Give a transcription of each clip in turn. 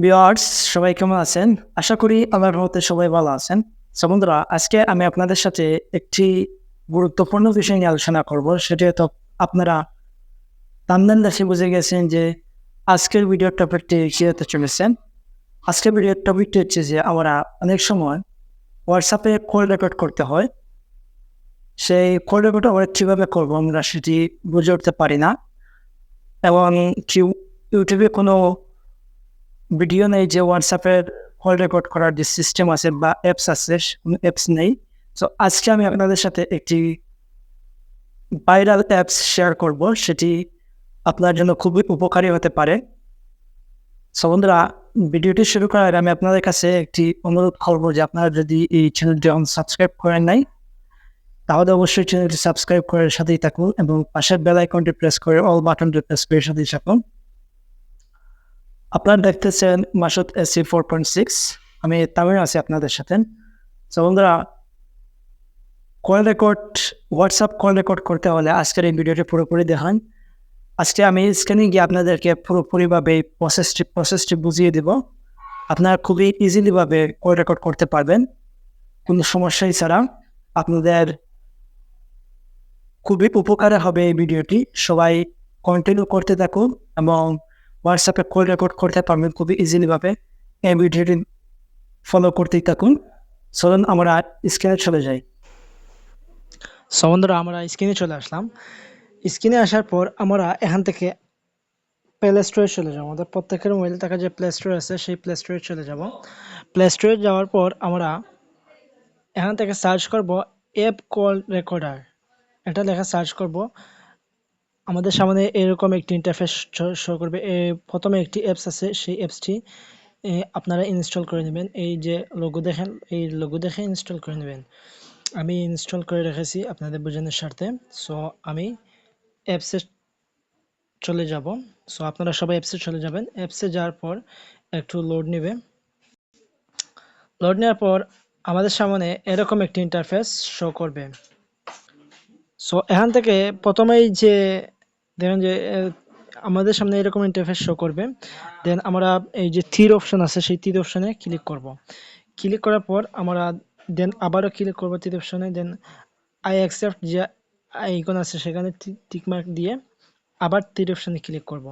Viewers সবাই কেমন আছেন? আশা করি আল্লাহর রহমতে সবাই ভালো আছেন। সো বন্ধুরা, আজকে আমি আপনাদের সাথে একটি গুরুত্বপূর্ণ বিষয় নিয়ে আলোচনা করব। সেটি হয়তো আপনারা থাম্বনেল দেখে বুঝে গেছেন যে আজকের ভিডিওর টপিকটি কি হতে চলেছে। আজকের ভিডিওর টপিকটি হচ্ছে যে আমরা অনেক সময় হোয়াটসঅ্যাপে কল রেকর্ড করতে হয়। সেই কল রেকর্ড আমরা কীভাবে করবো আমরা সেটি বুঝে উঠতে পারি না, এবং ইউটিউবে কোনো ভিডিও নেই যে হোয়াটসঅ্যাপের কল রেকর্ড করার যে সিস্টেম আছে বা অ্যাপস আছে, কোনো অ্যাপস নেই। সো আজকে আমি আপনাদের সাথে একটি ভাইরাল অ্যাপস শেয়ার করব, সেটি আপনার জন্য খুবই উপকারী হতে পারে। সো বন্ধুরা, ভিডিওটি শুরু করার আগে আমি আপনাদের কাছে একটি অনুরোধ করব যে আপনারা যদি এই চ্যানেলটি এখন সাবস্ক্রাইব করেন নাই, তাহলে অবশ্যই চ্যানেলটি সাবস্ক্রাইব করে সাথেই থাকুন এবং পাশের বেল আইকনটি প্রেস করে অল বাটনটি প্রেস করে সাথেই থাকুন। আপনারা দেখতেছেন মাসুদ এসি 4.6। আমি তামিল আছি আপনাদের সাথে। সো বন্ধুরা, call record WhatsApp call record করতে হলে আজকের এই ভিডিওটি পুরোপুরি দেখান। আজকে আমি স্ক্রিনে গিয়ে আপনাদেরকে পুরোপুরিভাবে এই প্রসেসটি বুঝিয়ে দেব। আপনারা খুবই ইজিলিভাবে কল রেকর্ড করতে পারবেন কোনো সমস্যাই ছাড়া। আপনাদের খুবই উপকারে হবে এই ভিডিওটি। সবাই কন্টিনিউ করতে থাকুন এবং হোয়াটসঅ্যাপে কল রেকর্ড করতে পারবেন খুবই ইজিলিভাবে। এই ভিডিওটি ফলো করতেই থাকুন। চলুন আমরা স্ক্রিনে চলে যাই। সো বন্ধুরা, আমরা স্ক্রিনে চলে আসলাম। স্ক্রিনে আসার পর আমরা এখান থেকে প্লে স্টোরে চলে যাবো। আমাদের প্রত্যেকের মোবাইলে থাকা যে প্লে স্টোর আছে সেই প্লে স্টোরে চলে যাব। প্লে স্টোরে যাওয়ার পর আমরা এখান থেকে সার্চ করব অ্যাপ কল রেকর্ডার, এটা লেখা সার্চ করব। আমাদের সামনে এরকম একটি ইন্টারফেস শো করবে। প্রথমে একটি অ্যাপস আছে, সেই অ্যাপসটি আপনারা ইনস্টল করে নেবেন। এই যে লোগো দেখেন, এই লোগো দেখে ইনস্টল করে নেবেন। আমি ইনস্টল করে রেখেছি আপনাদের বোঝানোর স্বার্থে। সো আমি অ্যাপসে চলে যাব। সো আপনারা সবাই অ্যাপসে চলে যাবেন। অ্যাপসে যাওয়ার পর একটু লোড নেবে। লোড নেওয়ার পর আমাদের সামনে এরকম একটি ইন্টারফেস শো করবে। সো এখান থেকে প্রথমেই যে দেখেন যে আমাদের সামনে এরকম ইন্টারফেস শো করবে। দেন আমরা এই যে তীর অপশন আছে সেই তীর অপশনে ক্লিক করব। ক্লিক করার পর আমরা দেন আবারও ক্লিক করব তীর অপশনে। দেন আই অ্যাকসেপ্ট যে আইকন আছে সেখানে টিকমার্ক দিয়ে আবার তীর অপশনে ক্লিক করব।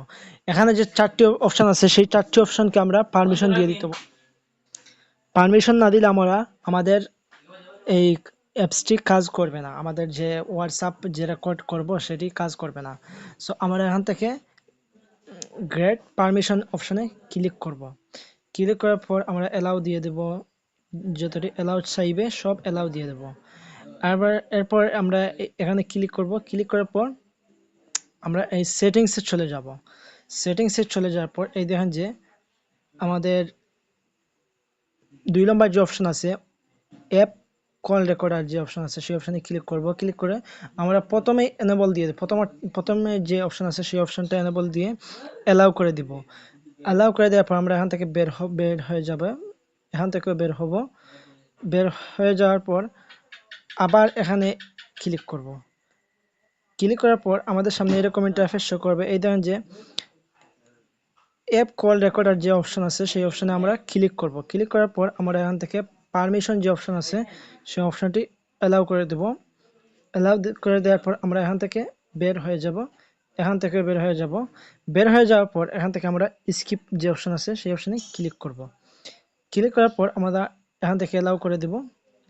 এখানে যে চারটি অপশন আছে সেই চারটি অপশনকে আমরা পারমিশন দিয়ে দিতে হবে। পারমিশন না দিলে আমাদের এই অ্যাপসটি কাজ করবে না। আমাদের যে হোয়াটসঅ্যাপ যে রেকর্ড করব সেটি কাজ করবে না। সো আমরা এখান থেকে গ্রেট পারমিশন অপশনে ক্লিক করব। ক্লিক করার পর আমরা অ্যালাউ দিয়ে দেব, যতটি অ্যালাউ চাইবে সব অ্যালাউ দিয়ে দেব। এরপর আমরা এখানে ক্লিক করব। ক্লিক করার পর আমরা এই সেটিংসে চলে যাব। সেটিংসে চলে যাওয়ার পর এই দেখেন যে আমাদের 2 নম্বর যে অপশন আছে অ্যাপ কল রেকর্ডার যে অপশন আছে সেই অপশনে ক্লিক করব। ক্লিক করে আমরা প্রথমে এনেবল দিয়ে দেব। প্রথমে যে অপশন আছে সেই অপশনটা এনেবল দিয়ে অ্যালাউ করে দিব। অ্যালাউ করে দেওয়ার পর আমরা এখান থেকে বের হয়ে যাব। এখান থেকে বের হব। বের হয়ে যাওয়ার পর আবার এখানে ক্লিক করব। ক্লিক করার পর আমাদের সামনে এরকম ইন্টারফেস শো করবে। এই দেখেন যে অ্যাপ কল রেকর্ডার যে অপশন আছে সেই অপশনে আমরা ক্লিক করব। ক্লিক করার পর আমরা এখান থেকে পারমিশন যে অপশন আছে সেই অপশনটি অ্যালাউ করে দেব। অ্যালাউ করে দেওয়ার পর আমরা এখান থেকে বের হয়ে যাব। এখান থেকে বের হয়ে যাব। বের হয়ে যাওয়ার পর এখান থেকে আমরা স্কিপ যে অপশন আছে সেই অপশনে ক্লিক করব। ক্লিক করার পর আমরা এখান থেকে অ্যালাউ করে দেব।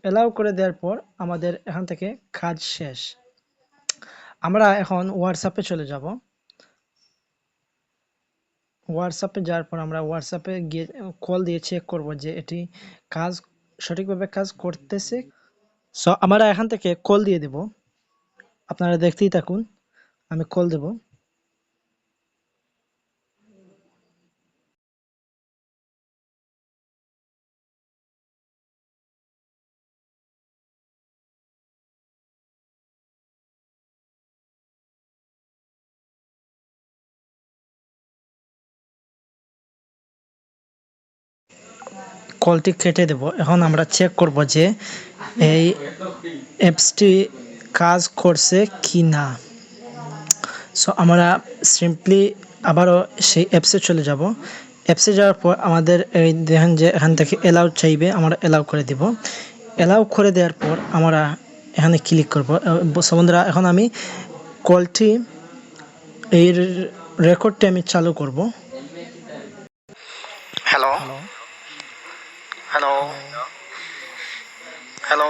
অ্যালাউ করে দেওয়ার পর আমাদের এখান থেকে কাজ শেষ। আমরা এখন হোয়াটসঅ্যাপে চলে যাব। হোয়াটসঅ্যাপে যাওয়ার পর আমরা হোয়াটসঅ্যাপে গিয়ে কল দিয়ে চেক করব যে এটি কাজ সঠিকভাবে কাজ করতেছে। সো আমরা এখান থেকে কল দিয়ে দেব। আপনারা দেখতেই থাকুন, আমি কল দেব। কলটি কেটে দেব। এখন আমরা চেক করব যে এই অ্যাপসটি কাজ করছে কি না। সো আমরা সিম্পলি আবারও সেই অ্যাপসে চলে যাব। অ্যাপসে যাওয়ার পর আমাদের এই দেখেন যে এখান থেকে অ্যালাউ চাইবে, আমরা অ্যালাউ করে দিব। অ্যালাউ করে দেওয়ার পর আমরা এখানে ক্লিক করব। বন্ধুরা এখন আমি কলটি এই রেকর্ডটি আমি চালু করব। Hello hello hello hello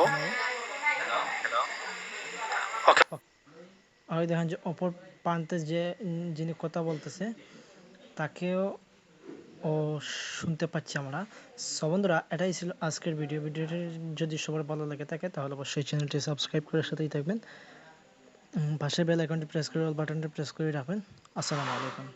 okay আর দেখেন যে অপর প্রান্তে যে যিনি কথা বলতেছে তাকেও ও শুনতে পাচ্ছি আমরা। সো বন্ধুরা, এটাই ছিল আজকের ভিডিওটি যদি সবার ভালো লেগে থাকে তাহলে অবশ্যই চ্যানেলটি সাবস্ক্রাইব করে সাথেই থাকবেন। পাশের বেল আইকনটি প্রেস করে অল বাটনটি প্রেস করে রাখবেন। আসসালামু আলাইকুম।